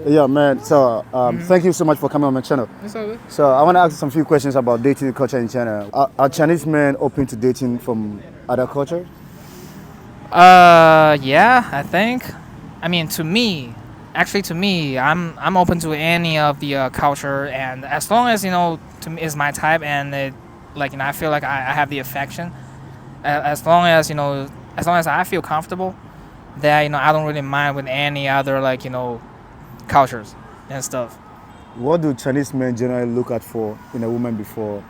Yeah, man. So, thank you so much for coming on my channel. It's all good. So, I want to ask you some few questions about dating culture in China. Are Chinese men open to dating from other cultures? Yeah, I think. I mean, to me, I'm open to any of the culture, and as long as to me is my type, and I feel like I have the affection. As long as as long as I feel comfortable, that I don't really mind with any other cultures and stuff. What do Chinese men generally look at for in a woman before?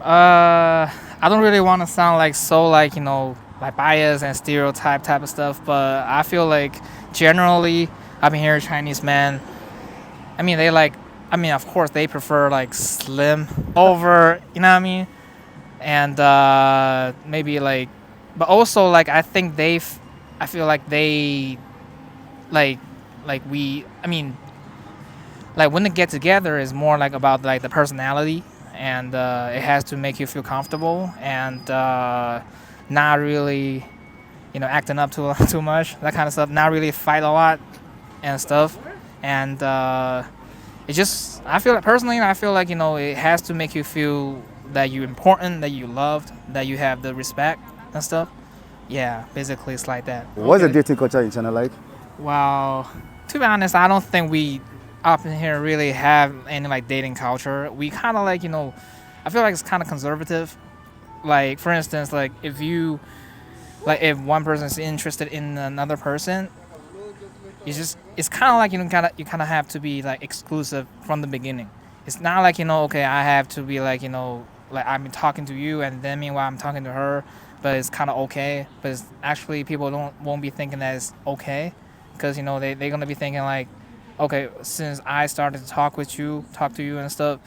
I don't really want to sound like so like bias and stereotype type of stuff, but I feel like generally I've been hearing Chinese men. I mean, of course they prefer like slim over, you know what I mean, and maybe but also I feel like they like I mean, like when they get together is more like about like the personality, and it has to make you feel comfortable, and not really acting up too too much, that kind of stuff, not really fight a lot and stuff, and it just I feel like it has to make you feel that you're important, that you loved, that you have the respect and stuff. Yeah, basically it's like that. What's the dating culture in China like? Well, to be honest, I don't think we up in here really have any like dating culture. We kind of I feel like it's kind of conservative. Like for instance, if one person is interested in another person, it's kind of like you kind of have to be like exclusive from the beginning. It's not like okay, I have to be like I'm talking to you, and then meanwhile I'm talking to her, but it's kind of okay. But it's actually people won't be thinking that it's okay, because they're gonna be thinking like, okay, since I started to talk to you and stuff,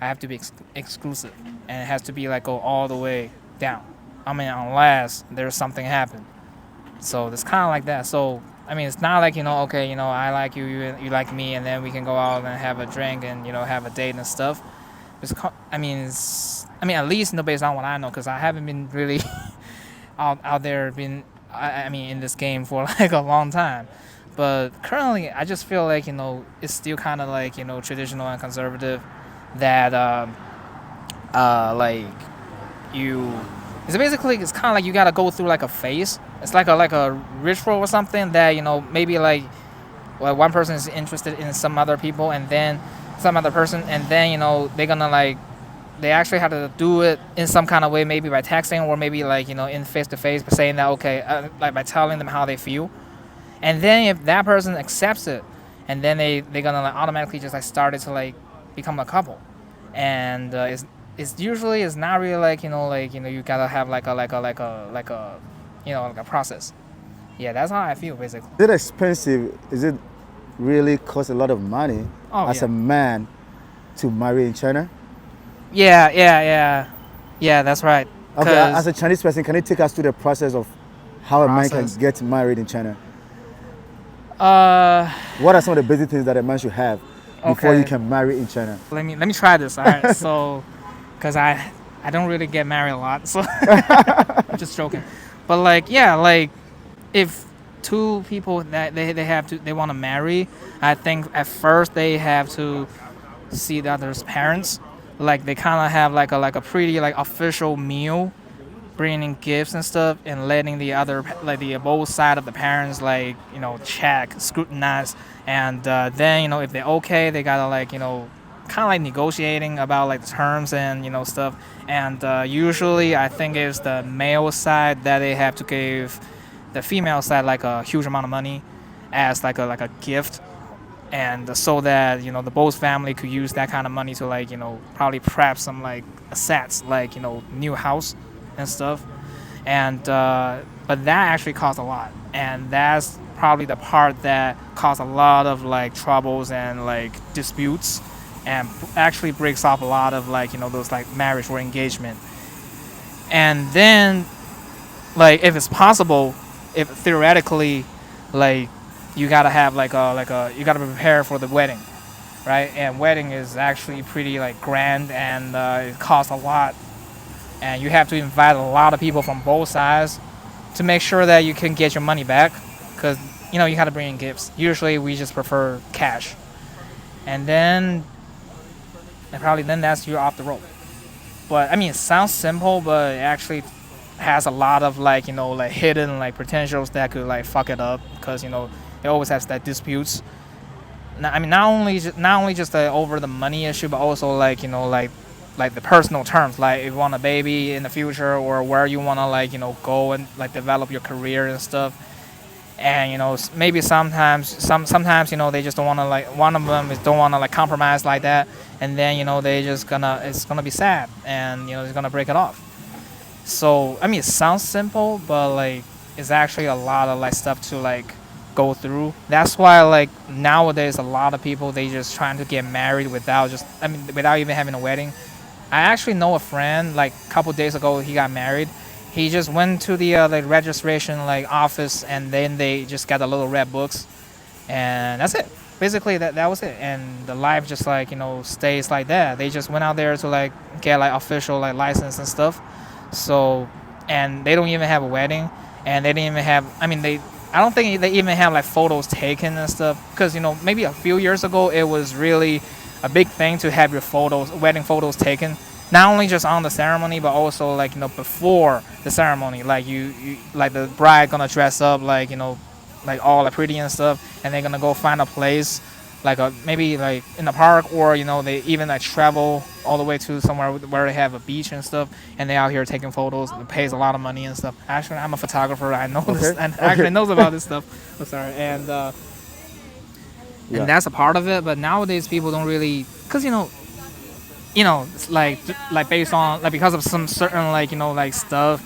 I have to be exclusive, and it has to be like go all the way down. I mean, unless there's something happen. So it's kind of like that. So I mean, it's not like okay, I like you, you like me, and then we can go out and have a drink and have a date and stuff. I mean, at least based on what I know, because I haven't been really out there I mean in this game for like a long time. But currently, I just feel like it's still kind of like traditional and conservative. That like you, it's kind of like you gotta go through like a phase. It's like a ritual or something that maybe well, one person is interested in some other people, and then some other person, and then they're gonna they actually have to do it in some kind of way, maybe by texting or maybe in face to face, by saying that okay, like by telling them how they feel. And then if that person accepts it, and then they're gonna automatically just started to become a couple, and it's usually it's not really you gotta have like a process. Yeah, that's how I feel basically. Is it expensive? Is it really cost a lot of money Oh as yeah. a man to marry in China? Yeah. That's right. Okay, as a Chinese person, can you take us through the process of how a man can get married in China? What are some of the basic things that a man should have before Okay. you can marry in China? Let me try this. All right. So, because I don't really get married a lot, so I'm just joking. But if two people that they want to marry, I think at first they have to see the other's parents. Like they kind of have like a pretty official meal, bringing gifts and stuff, and letting the other the both side of the parents check, scrutinize, and then if they're okay, they gotta kind of negotiating about the terms and stuff. And usually I think it's the male side that they have to give the female side a huge amount of money as a gift, and so that the both family could use that kind of money to probably prep some assets new house and stuff. And but that actually costs a lot, and that's probably the part that causes a lot of troubles and disputes, and actually breaks off a lot of those marriage or engagement. And then if it's possible, if theoretically you gotta have you gotta prepare for the wedding, right? And wedding is actually pretty grand, and it costs a lot, and you have to invite a lot of people from both sides to make sure that you can get your money back, because you got to bring in gifts. Usually we just prefer cash, and then that's you off the rope. But I mean, it sounds simple, but it actually has a lot of like like hidden like potentials that could like fuck it up because it always has that disputes. I mean, not only just over the money issue, but also like like the personal terms, like if you want a baby in the future or where you want to like go and like develop your career and stuff. And maybe sometimes they just don't want to like one of them is don't want to like compromise like that, and then they just it's gonna be sad and it's gonna break it off. So I mean, it sounds simple, but like it's actually a lot of like stuff to like go through. That's why like nowadays a lot of people they just trying to get married without even having a wedding. I actually know a friend like a couple days ago he got married. He just went to the like registration like office, and then they just got the little red books, and that's it. Basically, that was it. And the life just like stays like that. They just went out there to like get like official like license and stuff. So, and they don't even have a wedding, and they didn't even have. I don't think they even have like photos taken and stuff. Because maybe a few years ago it was really a big thing to have your wedding photos taken. Not only just on the ceremony, but also like before the ceremony, like you like the bride gonna dress up like like all like pretty and stuff, and they're gonna go find a place like maybe like in the park, or they even like travel all the way to somewhere where they have a beach and stuff, and they out here taking photos. It pays a lot of money and stuff. Actually, I'm a photographer. I know this, and actually knows about this stuff. I'm sorry, and that's a part of it. But nowadays people don't really, because it's like based on like because of some certain like like stuff,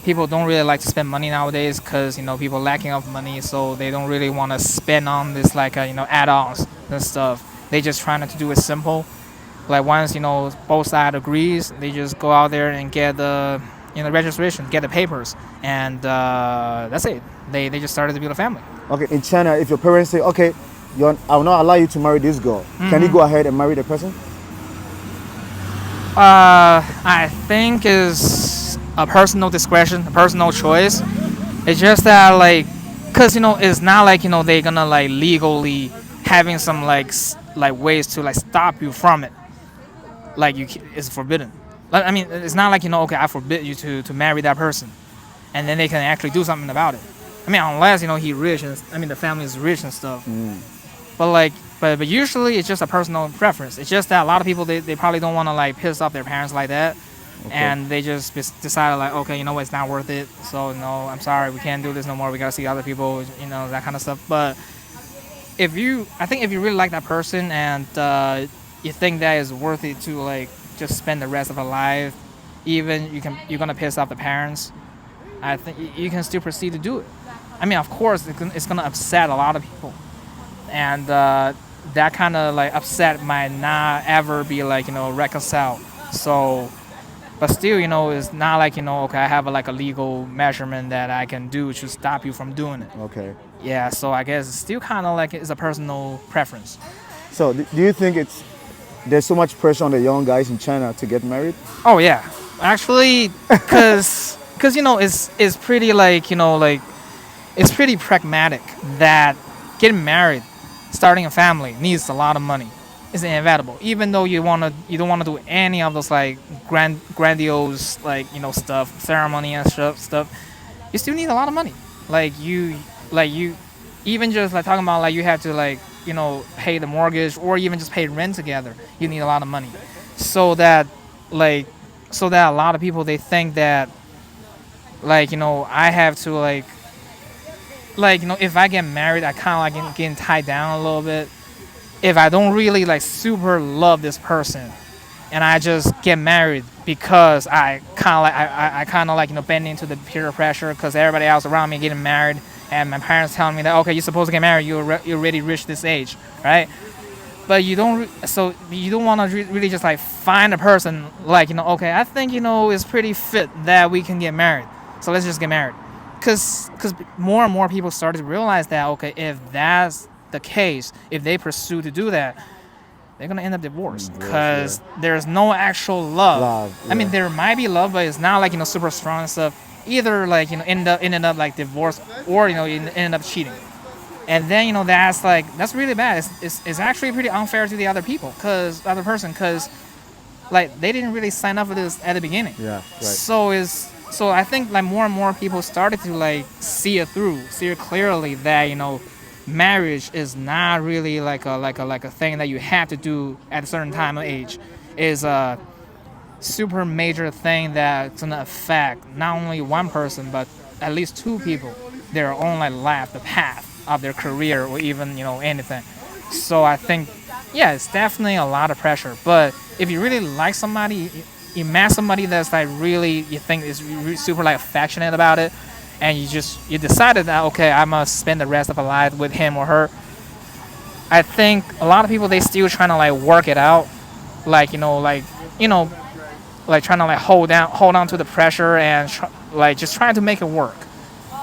people don't really like to spend money nowadays because people lacking of money, so they don't really want to spend on this like add-ons and stuff. They just trying to do it simple. Like once both sides agrees, they just go out there and get the registration, get the papers, and that's it. They just started to build a family. Okay, in China, if your parents say, okay, I will not allow you to marry this girl, can you go ahead and marry the person? I think is a personal discretion, a personal choice. It's just that like, cause it's not like they're gonna like legally having some like ways to like stop you from it. Like it's forbidden. Like, I mean, it's not like okay, I forbid you to marry that person, and then they can actually do something about it. I mean, unless he rich and the family is rich and stuff. But like. But usually it's just a personal preference. It's just that a lot of people they probably don't want to like piss off their parents like that, and they just decided like okay, it's not worth it. So no, I'm sorry, we can't do this no more. We gotta see other people, that kind of stuff. But I think if you really like that person and you think that is worth it to like just spend the rest of your life, even you're gonna piss off the parents, I think you can still proceed to do it. I mean, of course, it's gonna upset a lot of people, and that kind of like upset might not ever be like reconciled. So, but still it's not like okay, I have like a legal measurement that I can do to stop you from doing it. Okay. Yeah, so I guess it's still kind of like it's a personal preference. So do you think there's so much pressure on the young guys in China to get married? Oh yeah, actually, because it's pretty like like it's pretty pragmatic that getting married, starting a family needs a lot of money. It's inevitable. Even though you don't want to do any of those like grandiose like stuff, ceremony and stuff, you still need a lot of money. Like you even just like talking about like you have to like pay the mortgage or even just pay rent together. You need a lot of money, so that a lot of people they think that like I have to like if I get married, I kind of like getting tied down a little bit. If I don't really like super love this person, and I just get married because I kind of like bend into the peer pressure because everybody else around me getting married, and my parents telling me that okay, you're supposed to get married, you already reached this age, right? But you don't want to really just like find a person like okay, I think it's pretty fit that we can get married, so let's just get married. Because more and more people started to realize that, okay, if that's the case, if they pursue to do that, they're going to end up divorced because there's no actual love. Yeah. I mean, there might be love, but it's not like, super strong and stuff. either like ended up like divorced or ended up cheating. And then that's really bad. It's actually pretty unfair to the other people, cause other person, cause like they didn't really sign up for this at the beginning. Yeah, right. So I think like more and more people started to like see it clearly that marriage is not really like a thing that you have to do at a certain time of age. Is a super major thing that's gonna affect not only one person but at least two people, their own like life, the path of their career, or even anything. So I think, yeah, it's definitely a lot of pressure. But if you really like somebody, you met somebody that's like really, you think is super like affectionate about it, and you decided that, okay, I'm gonna spend the rest of my life with him or her. I think a lot of people, they still trying to like work it out, like like trying to like hold on to the pressure and like just trying to make it work.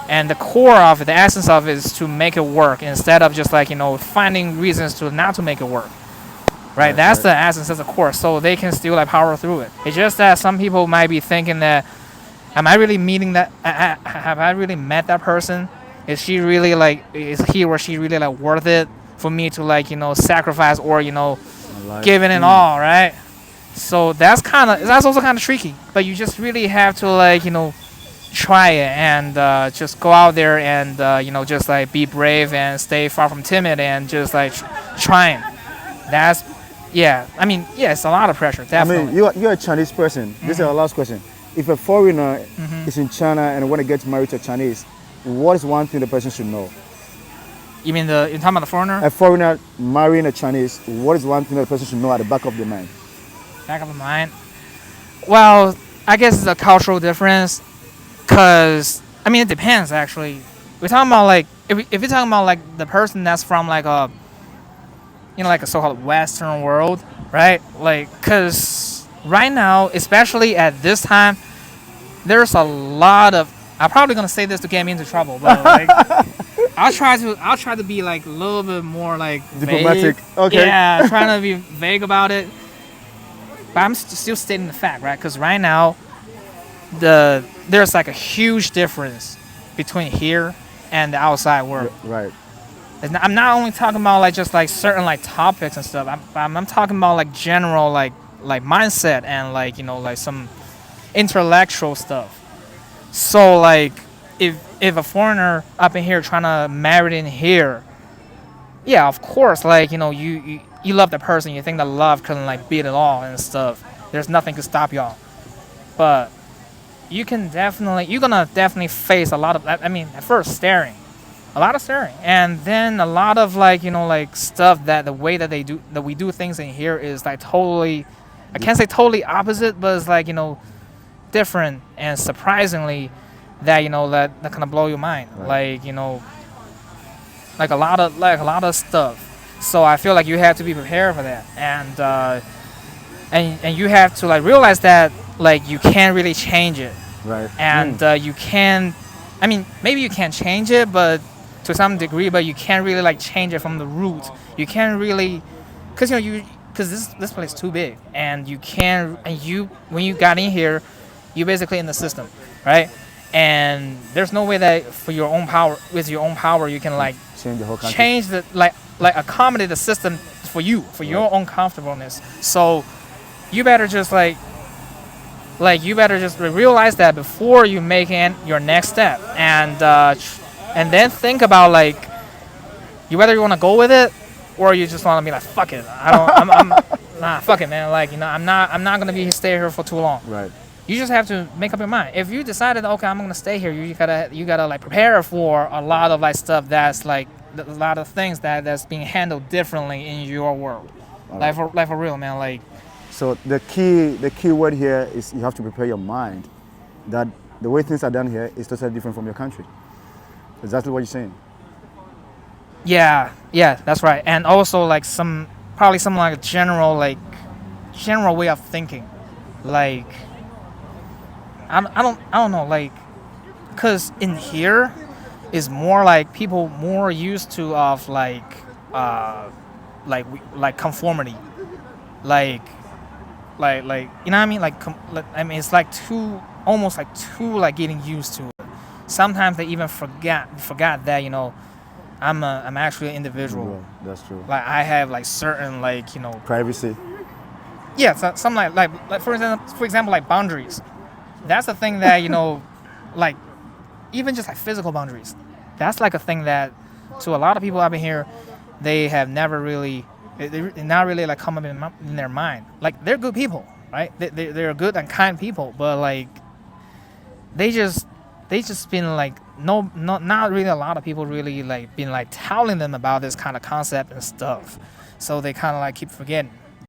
And the core of it, the essence of it, is to make it work instead of just like finding reasons to not to make it work. Right? That's the essence of the core. So they can still like power through it. It's just that some people might be thinking that, am I really meeting that? Have I really met that person? Is he or she really like worth it for me to like sacrifice or giving it all, right? So that's also kind of tricky. But you just really have to like try it and just go out there and just like be brave and stay far from timid and just like trying. That's it's a lot of pressure, definitely. I mean, you're a Chinese person. This is our last question. If a foreigner is in China and want to get married to a Chinese, what is one thing the person should know? You mean you're talking about the foreigner? A foreigner marrying a Chinese, what is one thing that the person should know at the back of their mind? Back of the mind? Well, I guess it's a cultural difference. Because, I mean, it depends, actually. We're talking about, like, if you're talking about, like, the person that's from, like, like a so-called Western world, right? Like, because right now, especially at this time, there's a lot of... I'm probably going to say this to get me into trouble, but, like, I'll try to be, like, a little bit more, like, diplomatic. Vague. Okay. Yeah, trying to be vague about it. But I'm still stating the fact, right? Because right now, there's like a huge difference between here and the outside world. Right. I'm not only talking about like just like certain like topics and stuff. I'm talking about like general like mindset and like like some intellectual stuff. So like if a foreigner up in here trying to marry in here, yeah, of course, like you love the person, you think that love can like beat it all and stuff. There's nothing to stop y'all, but you're gonna definitely face a lot of, I mean, at first a lot of staring, and then a lot of like like stuff that the way that we do things in here is like totally, I can't say totally opposite, but it's like different, and surprisingly that that kind of blow your mind, right. Like a lot of stuff. So I feel like you have to be prepared for that, and you have to like realize that like you can't really change it, right? And you can, I mean, maybe you can change it, but to some degree, but you can't really like change it from the root. You can't really, because this place is too big, and when you got in here, you're basically in the system, right? And there's no way that with your own power you can like change the whole country. Change the like accommodate the system for you, for your own comfortableness. So you better just realize that before you make your next step, and then think about like whether you want to go with it or you just want to be like, fuck it, nah, fuck it, man, like I'm not gonna stay here for too long. Right. You just have to make up your mind. If you decided, okay, I'm gonna stay here, you gotta like prepare for a lot of like stuff that's like a lot of things that's being handled differently in your world. Like for real, man. Like, so the key word here is you have to prepare your mind that the way things are done here is totally different from your country. Exactly what you're saying. Yeah, that's right. And also like probably some like general way of thinking, like. I don't know, like, cause in here is more like people more used to of like conformity, like you know what I mean, like I mean it's like too almost like too like getting used to it. Sometimes they even forgot that I'm actually an individual. Yeah, that's true. Like I have like certain like Privacy. yeah, so, some like for example like boundaries. That's the thing that like even just like physical boundaries. That's like a thing that to a lot of people up in here, they have never really, they're not really like come up in their mind. Like they're good people, right? They're good and kind people, but like they just been like not really a lot of people really like been like telling them about this kind of concept and stuff. So they kind of like keep forgetting.